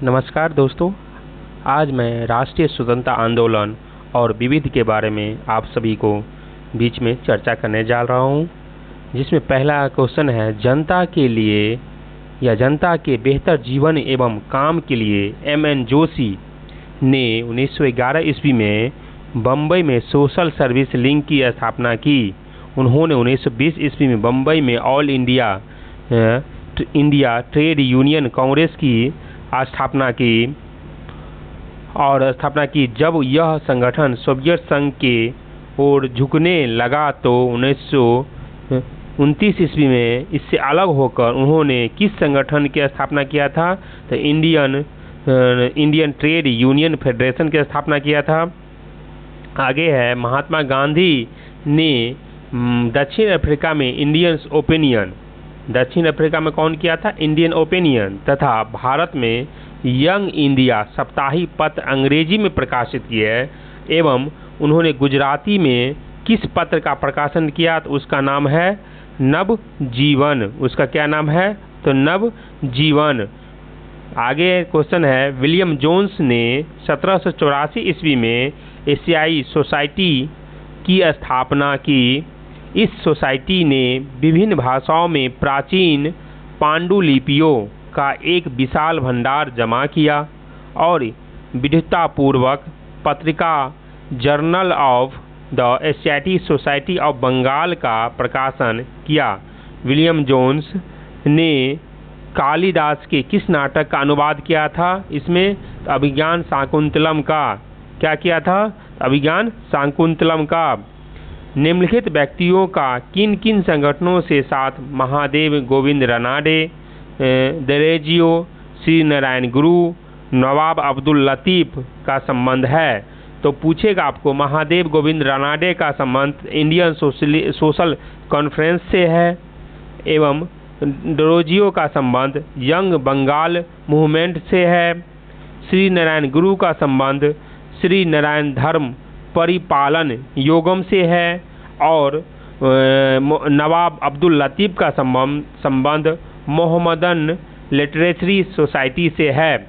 नमस्कार दोस्तों, आज मैं राष्ट्रीय स्वतंत्रता आंदोलन और विविध के बारे में आप सभी को बीच में चर्चा करने जा रहा हूं, जिसमें पहला क्वेश्चन है, जनता के लिए या जनता के बेहतर जीवन एवं काम के लिए एम.एन. जोशी ने 1911 ईस्वी में बम्बई में सोशल सर्विस लीग की स्थापना की। उन्होंने 1920 ईस्वी में बम्बई में all India trade union Congress की स्थापना की। जब यह संगठन सोवियत संघ के ओर झुकने लगा तो 1929 ईस्वी में इससे अलग होकर उन्होंने किस संगठन की स्थापना किया था? तो इंडियन ट्रेड यूनियन फेडरेशन की स्थापना किया था। आगे है, महात्मा गांधी ने दक्षिण अफ्रीका में दक्षिण अफ्रीका में कौन किया था? इंडियन ओपिनियन तथा भारत में यंग इंडिया साप्ताहिक पत्र अंग्रेजी में प्रकाशित किए एवं उन्होंने गुजराती में किस पत्र का प्रकाशन किया? तो उसका नाम है नव जीवन। उसका क्या नाम है? तो नव जीवन। आगे क्वेश्चन है, विलियम जोन्स ने 1784 ईस्वी में एशियाई सोसाइटी की स्थापना की। इस सोसाइटी ने विभिन्न भाषाओं में प्राचीन पांडुलिपियों का एक विशाल भंडार जमा किया और विद्वतापूर्वक पत्रिका Journal of the Asiatic Society of Bengal का प्रकाशन किया। विलियम जोन्स ने कालिदास के किस नाटक का अनुवाद किया था? इसमें अभिज्ञान शाकुंतलम का। क्या किया था? अभिज्ञान शाकुंतलम का। निम्नलिखित व्यक्तियों का किन किन संगठनों से साथ महादेव गोविंद रानाडे, दरेजियो, श्री नारायण गुरु, नवाब अब्दुल लतीफ का संबंध है? तो पूछेगा आपको, महादेव गोविंद रानाडे का संबंध इंडियन सोशल कॉन्फ्रेंस से है एवं दरोजियो का संबंध यंग बंगाल मूवमेंट से है। श्री नारायण गुरु का संबंध श्री नारायण धर्म परिपालन योगम से है और नवाब अब्दुल लतीफ का संबंध मोहम्मदन लिटरेचरी सोसाइटी से है।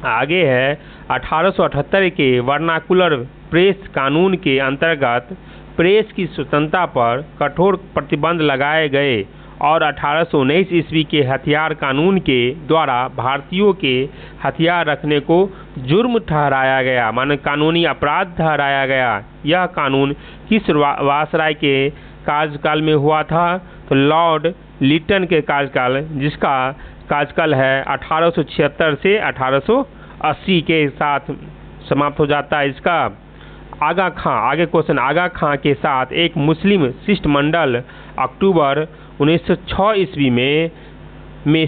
आगे है, 1878 के वर्नाकुलर प्रेस कानून के अंतर्गत प्रेस की स्वतंत्रता पर कठोर प्रतिबंध लगाए गए और 1819 ईस्वी के हथियार कानून के द्वारा भारतीयों के हथियार रखने को जुर्म ठहराया गया, माने कानूनी अपराध ठहराया गया। यह कानून किस वायसराय के कार्यकाल में हुआ था? तो लॉर्ड लिटन के कार्यकाल, जिसका कार्यकाल है 1876 से 1880 के साथ समाप्त हो जाता है इसका। आगा खां, आगे क्वेश्चन, आगा खां के साथ एक मुस्लिम शिष्टमंडल अक्टूबर 1906 ईस्वी में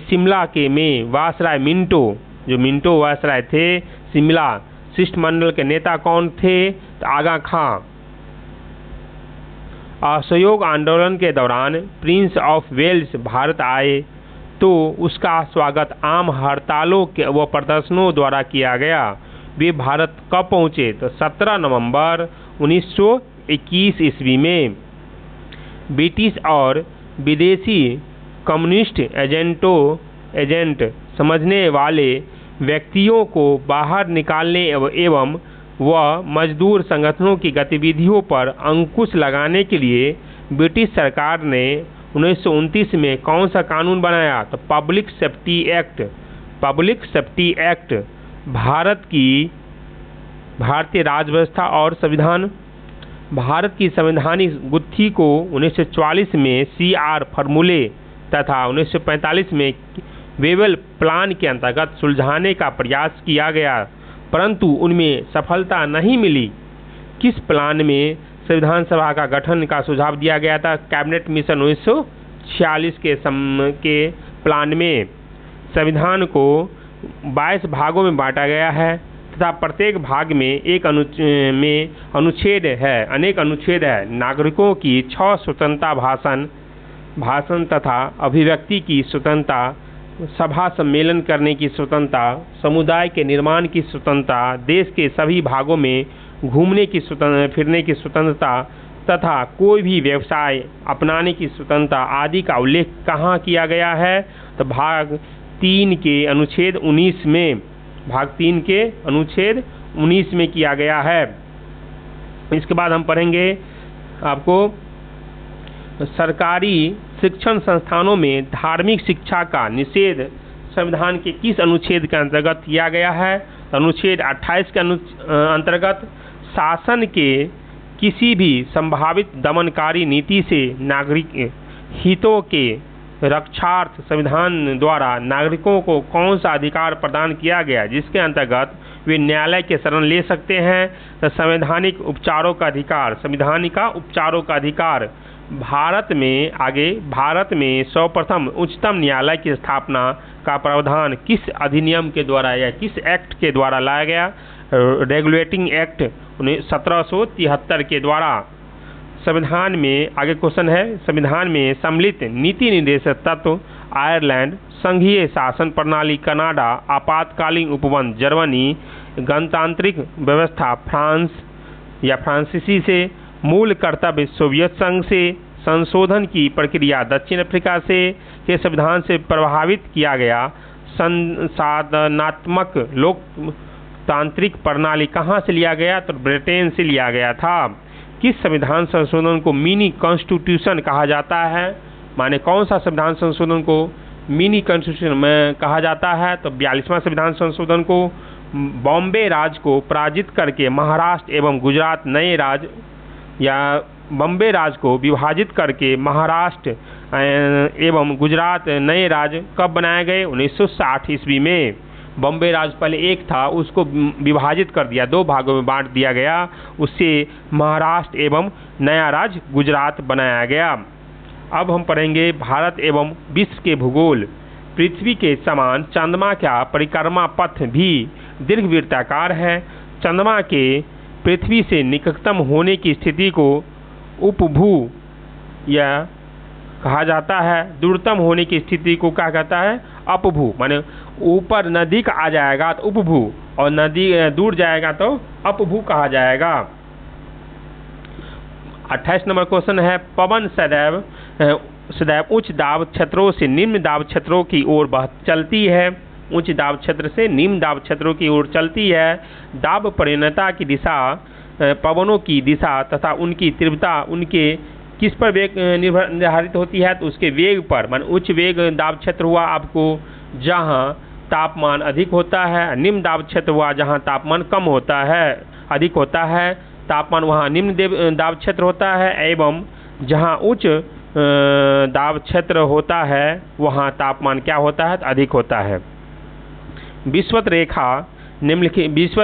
शिमला के में वायसराय मिंटो वायसराय थे शिमला। शिष्टमंडल के नेता कौन थे? तो आगा खां। असहयोग आंदोलन के दौरान प्रिंस ऑफ वेल्स भारत आए तो उसका स्वागत आम हड़तालों व प्रदर्शनों द्वारा किया गया। वे भारत कब पहुँचे? तो 17 नवंबर 1921 ईस्वी में। ब्रिटिश और विदेशी कम्युनिस्ट एजेंट समझने वाले व्यक्तियों को बाहर निकालने एवं मजदूर संगठनों की गतिविधियों पर अंकुश लगाने के लिए ब्रिटिश सरकार ने 1929 में कौन सा कानून बनाया? तो पब्लिक सेफ्टी एक्ट। भारतीय राज्य व्यवस्था और संविधान। भारत की संवैधानिक गुत्थी को 1944 में CR फॉर्मूले तथा 1945 में वेबल प्लान के अंतर्गत सुलझाने का प्रयास किया गया, परंतु उनमें सफलता नहीं मिली। किस प्लान में संविधान सभा का गठन का सुझाव दिया गया था? कैबिनेट मिशन 1946 के प्लान में संविधान को 22 भागों में बांटा गया है तथा प्रत्येक भाग में एक अनुच्छेद है, अनेक अनुच्छेद है। नागरिकों की 6 स्वतंत्रता, भाषण तथा अभिव्यक्ति की स्वतंत्रता, सभा सम्मेलन करने की स्वतंत्रता, समुदाय के निर्माण की स्वतंत्रता, देश के सभी भागों में घूमने की फिरने की स्वतंत्रता तथा कोई भी व्यवसाय अपनाने की स्वतंत्रता आदि का उल्लेख कहाँ किया गया है? तो भाग 3 के अनुच्छेद 19 में, भाग 3 के अनुच्छेद 19 में किया गया है। इसके बाद हम पढ़ेंगे आपको सरकारी शिक्षण संस्थानों में धार्मिक शिक्षा का निषेध संविधान के किस अनुच्छेद के अंतर्गत किया गया है। अनुच्छेद 28 के अंतर्गत शासन के किसी भी संभावित दमनकारी नीति से नागरिक हितों के रक्षार्थ संविधान द्वारा नागरिकों को कौन सा अधिकार प्रदान किया गया जिसके अंतर्गत वे न्यायालय के शरण ले सकते हैं। तो संवैधानिक उपचारों का अधिकार, संविधानिक उपचारों का अधिकार। भारत में सर्वप्रथम उच्चतम न्यायालय की स्थापना का प्रावधान किस अधिनियम के द्वारा या किस एक्ट के द्वारा लाया गया। रेगुलेटिंग एक्ट 1773 के द्वारा। संविधान में आगे क्वेश्चन है, संविधान में सम्मिलित नीति निर्देशक तत्व आयरलैंड, संघीय शासन प्रणाली कनाडा, आपातकालीन उपबंध जर्मनी, गणतांत्रिक व्यवस्था फ्रांस या फ्रांसीसी से, मूल कर्तव्य सोवियत संघ से, संशोधन की प्रक्रिया दक्षिण अफ्रीका से के संविधान से प्रभावित किया गया। संसाधनात्मक लोकतांत्रिक प्रणाली कहाँ से लिया गया, तो ब्रिटेन से लिया गया था। किस संविधान संशोधन को मिनी कॉन्स्टिट्यूशन कहा जाता है, माने कौन सा संविधान संशोधन को मिनी कॉन्स्टिट्यूशन में कहा जाता है, तो 42वां संविधान संशोधन को बॉम्बे राज्य को पराजित करके महाराष्ट्र एवं गुजरात नए राज्य या बॉम्बे राज्य को विभाजित करके महाराष्ट्र एवं गुजरात नए राज्य कब बनाए गए, 1960 ईस्वी में। बॉम्बे राज्य पहले एक था, उसको विभाजित कर दिया, 2 भागों में बांट दिया गया, उससे महाराष्ट्र एवं नया राज्य गुजरात बनाया गया। अब हम पढ़ेंगे भारत एवं विश्व के भूगोल। पृथ्वी के समान चंद्रमा का परिक्रमा पथ भी दीर्घवृत्ताकार है। चंद्रमा के पृथ्वी से निकटतम होने की स्थिति को उपभू या कहा जाता है, दूरतम होने की स्थिति को क्या कहता है, अपभू। माने ऊपर नजदीक आ जाएगा तो उपभू और नदी दूर जाएगा तो अपभू कहा जाएगा। 28 नंबर क्वेश्चन है, पवन सदैव उच्च दाब क्षेत्रों से निम्न दाब क्षेत्रों की ओर चलती है। उच्च दाब क्षेत्र से निम्न दाब क्षेत्रों की ओर चलती है। दाब परिणता की दिशा, पवनों की दिशा तथा उनकी तीव्रता उनके किस पर वेग निर्धारित होती है, तो उसके वेग पर। मान उच्च वेग दाब क्षेत्र हुआ आपको जहाँ तापमान अधिक होता है, निम्न दाब क्षेत्र हुआ जहाँ तापमान कम होता है, अधिक होता है तापमान, वहाँ निम्न दाब क्षेत्र होता है, एवं जहाँ उच्च दाब क्षेत्र होता है वहाँ तापमान क्या होता है, अधिक होता है। विषुवत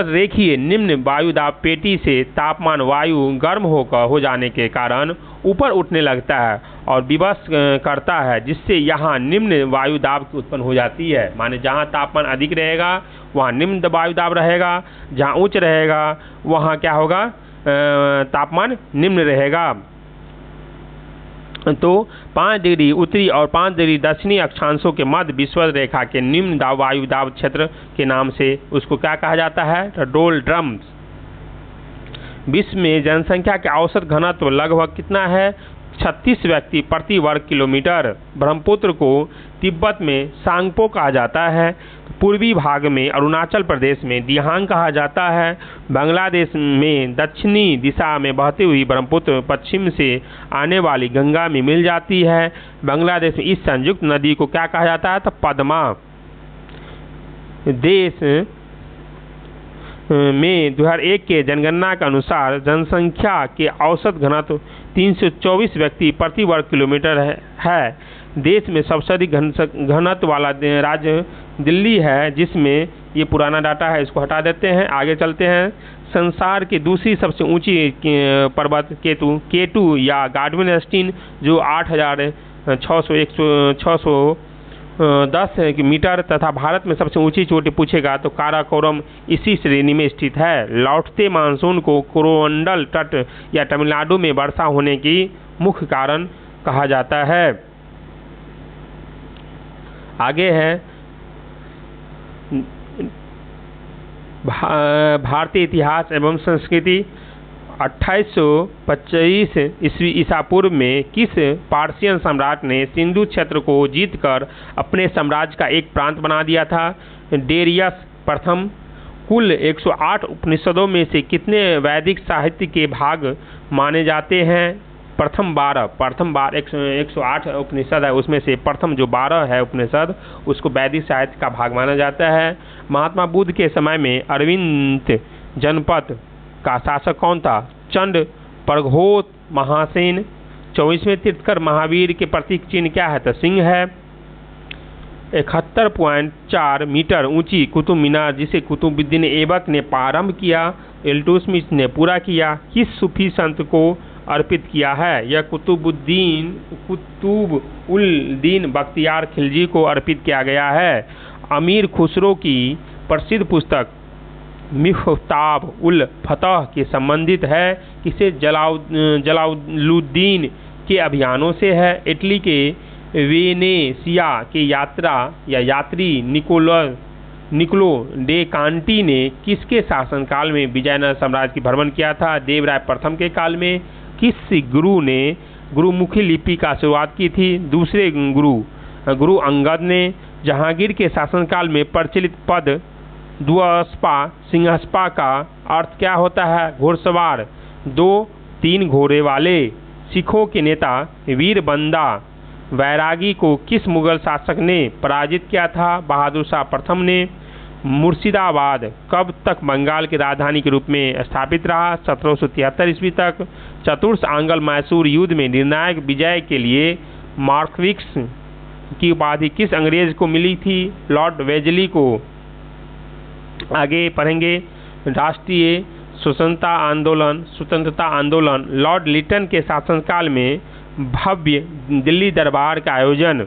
रेखीय निम्न वायु दाब पेटी से तापमान वायु गर्म हो जाने के कारण ऊपर उठने लगता है और विवश करता है, जिससे यहाँ निम्न वायु दाब उत्पन्न हो जाती है। माने जहाँ तापमान अधिक रहेगा वहाँ निम्न वायु दाब रहेगा, जहाँ उच्च रहेगा वहाँ क्या होगा, तापमान निम्न रहेगा। तो 5 डिग्री उत्तरी और 5 डिग्री दक्षिणी अक्षांशों के मध्य विषुवत रेखा के निम्न दाब वायु दाब क्षेत्र के नाम से उसको क्या कहा जाता है, तो डोल्ड्रम्स। विश्व में जनसंख्या के औसत घनत्व लगभग कितना है, 36 व्यक्ति प्रति वर्ग किलोमीटर। ब्रह्मपुत्र को तिब्बत में सांगपो कहा जाता है। पूर्वी भाग में अरुणाचल प्रदेश में दिहांग कहा जाता है। बांग्लादेश में दक्षिणी दिशा में बहती हुई ब्रह्मपुत्र पश्चिम से आने वाली गंगा में मिल जाती है। बांग्लादेश में इस संयुक्त नदी को क्या कहा जाता है, तो पद्मा। देश में 2001 के जनगणना के अनुसार जनसंख्या के औसत घनत्व 324 व्यक्ति प्रति वर्ग किलोमीटर है। देश में सबसे अधिक घनत्व वाला राज्य दिल्ली है, जिसमें ये पुराना डाटा है, इसको हटा देते हैं, आगे चलते हैं। संसार की दूसरी सबसे ऊंची पर्वत K2 या गार्डविन स्टीन जो 8,610 मीटर तथा भारत में सबसे ऊंची चोटी पूछेगा तो काराकोरम इसी श्रेणी में स्थित है। लौटते मानसून को कोरोमंडल तट या तमिलनाडु में वर्षा होने की मुख्य कारण कहा जाता है। आगे है भारतीय इतिहास एवं संस्कृति। 2825 ईस्वी ईसा पूर्व में किस पार्सियन सम्राट ने सिंधु क्षेत्र को जीतकर अपने साम्राज्य का एक प्रांत बना दिया था? डेरियस प्रथम। कुल 108 उपनिषदों में से कितने वैदिक साहित्य के भाग माने जाते हैं? प्रथम 12 108 उपनिषद है, उसमें से प्रथम जो 12 है उपनिषद उसको वैदिक साहित्य का भाग माना जाता है। महात्मा बुद्ध के समय में अरविंद जनपद का शासक कौन था? चंड प्रघोत महासेन। 24वें तीर्थंकर महावीर के प्रतीक चिन्ह क्या है? तो सिंह है। 71.4 मीटर ऊंची कुतुब मीनार जिसे कुतुबुद्दीन ऐबक ने प्रारंभ किया, इल्तुतमिश ने पूरा किया, किस सूफी संत को अर्पित किया है? यह कुतुब उल दीन बख्तियार खिलजी को अर्पित किया गया है। अमीर खुसरो की प्रसिद्ध पुस्तक मिफ्ताह उल फतह के संबंधित है किसे? जलालुद्दीन के अभियानों से है। इटली के वेनेसिया के यात्री निकोलो डे कांटी ने किसके शासनकाल में विजयनगर साम्राज्य की भ्रमण किया था? देवराय प्रथम के काल में। किस गुरु ने गुरुमुखी लिपि का शुरुआत की थी? दूसरे गुरु अंगद ने। जहांगीर के शासनकाल में प्रचलित पद द्वस्पा सिंहस्पा का अर्थ क्या होता है? घोड़सवार। 2-3 घोड़े वाले। सिखों के नेता वीर बंदा वैरागी को किस मुगल शासक ने पराजित किया था? बहादुर शाह प्रथम ने। मुर्शिदाबाद कब तक बंगाल की राजधानी के रूप में स्थापित रहा? 1773 ईस्वी तक। चतुर्थ आंग्ल मैसूर युद्ध में निर्णायक विजय के लिए मार्क्विक्स की उपाधि किस अंग्रेज को मिली थी? लॉर्ड वेजली को। आगे पढ़ेंगे राष्ट्रीय स्वतंत्रता आंदोलन। लॉर्ड लिटन के शासनकाल में भव्य दिल्ली दरबार का आयोजन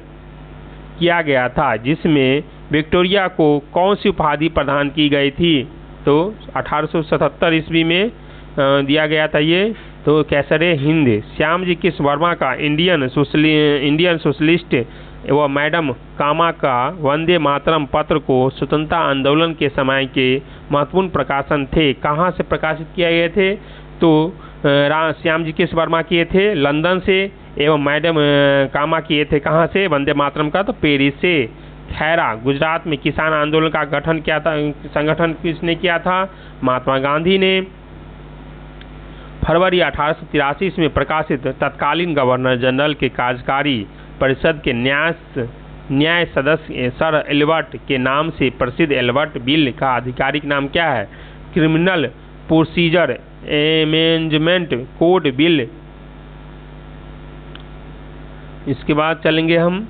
किया गया था जिसमें विक्टोरिया को कौन सी उपाधि प्रदान की गई थी? तो 1877 ईस्वी में दिया गया था ये, तो कैसरे हिंद। श्यामजी किस वर्मा का इंडियन सोशलिस्ट व मैडम कामा का वंदे मातरम पत्र को स्वतंत्रता आंदोलन के समय के महत्वपूर्ण प्रकाशन थे, कहाँ से प्रकाशित किए गए थे? तो श्यामजी किस वर्मा किए थे? लंदन से। एवं मैडम कामा किए थे कहाँ से? वंदे मातरम का तो पेरिस से। खैरा गुजरात में किसान आंदोलन का गठन किया था, संगठन किसने किया था? महात्मा गांधी ने। फरवरी 1883 में प्रकाशित तत्कालीन गवर्नर जनरल के कार्यकारी परिषद के न्याय सदस्य सर एल्बर्ट के नाम से प्रसिद्ध एल्बर्ट बिल का आधिकारिक नाम क्या है? Criminal procedure amendment code bill. इसके बाद चलेंगे हम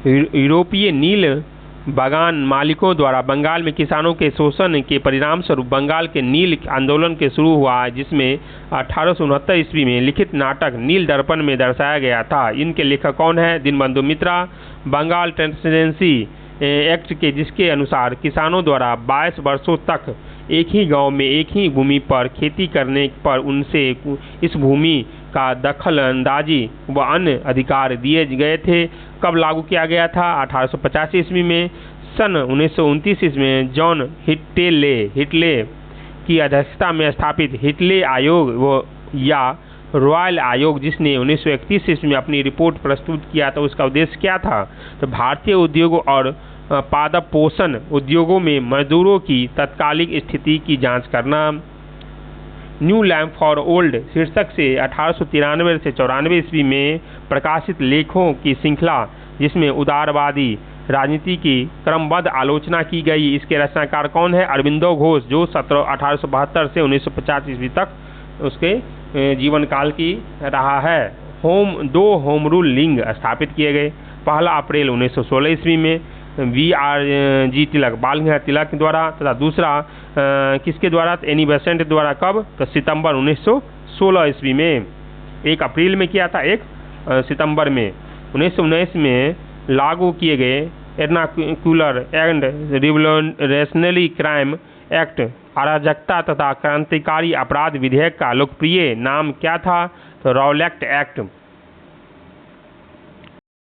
यूरोपीय नील बागान मालिकों द्वारा बंगाल में किसानों के शोषण के परिणाम स्वरूप बंगाल के नील आंदोलन के शुरू हुआ, जिसमें 1869 ईस्वी में लिखित नाटक नील दर्पण में दर्शाया गया था। इनके लेखक कौन है? दीनबंधु मित्रा। बंगाल ट्रांसडेंसी एक्ट के जिसके अनुसार किसानों द्वारा 22 वर्षों तक एक ही गांव में एक ही भूमि पर खेती करने पर उनसे इस भूमि का दखल अंदाजी व अन्य अधिकार दिए गए थे। कब लागू किया गया था? 1885 ईस्वी में। सन 1929 ईस्वी में जॉन हिटले की अध्यक्षता में स्थापित हिटले आयोग या रॉयल आयोग जिसने 1931 ईस्वी में अपनी रिपोर्ट प्रस्तुत किया था, उसका उद्देश्य क्या था? तो भारतीय उद्योगों और पादप पोषण उद्योगों में मजदूरों की तत्कालिक स्थिति की जांच करना। न्यू लैम्प फॉर ओल्ड शीर्षक से 1893 से 94 ईस्वी में प्रकाशित लेखों की श्रृंखला जिसमें उदारवादी राजनीति की क्रमबद्ध आलोचना की गई। इसके रचनाकार कौन है? अरविंदो घोष, जो 1872 से 1950 ईस्वी तक उसके जीवन काल की रहा है। दो होम रूल लिंग स्थापित किए गए। पहला अप्रैल 1916 ईस्वी में VRG तिलक बाल गंगाधर तिलक द्वारा तथा दूसरा किसके द्वारा? एनी बेसेंट द्वारा। कब? तो सितंबर 1916 ईस्वी में। 1 अप्रैल में किया था, 1 सितंबर में। 1919 में लागू किए गए एर्नाकुलर एंड रिवोल्यूशनरी क्राइम एक्ट अराजकता तथा क्रांतिकारी अपराध विधेयक का लोकप्रिय नाम क्या था? तो रॉलेट एक्ट।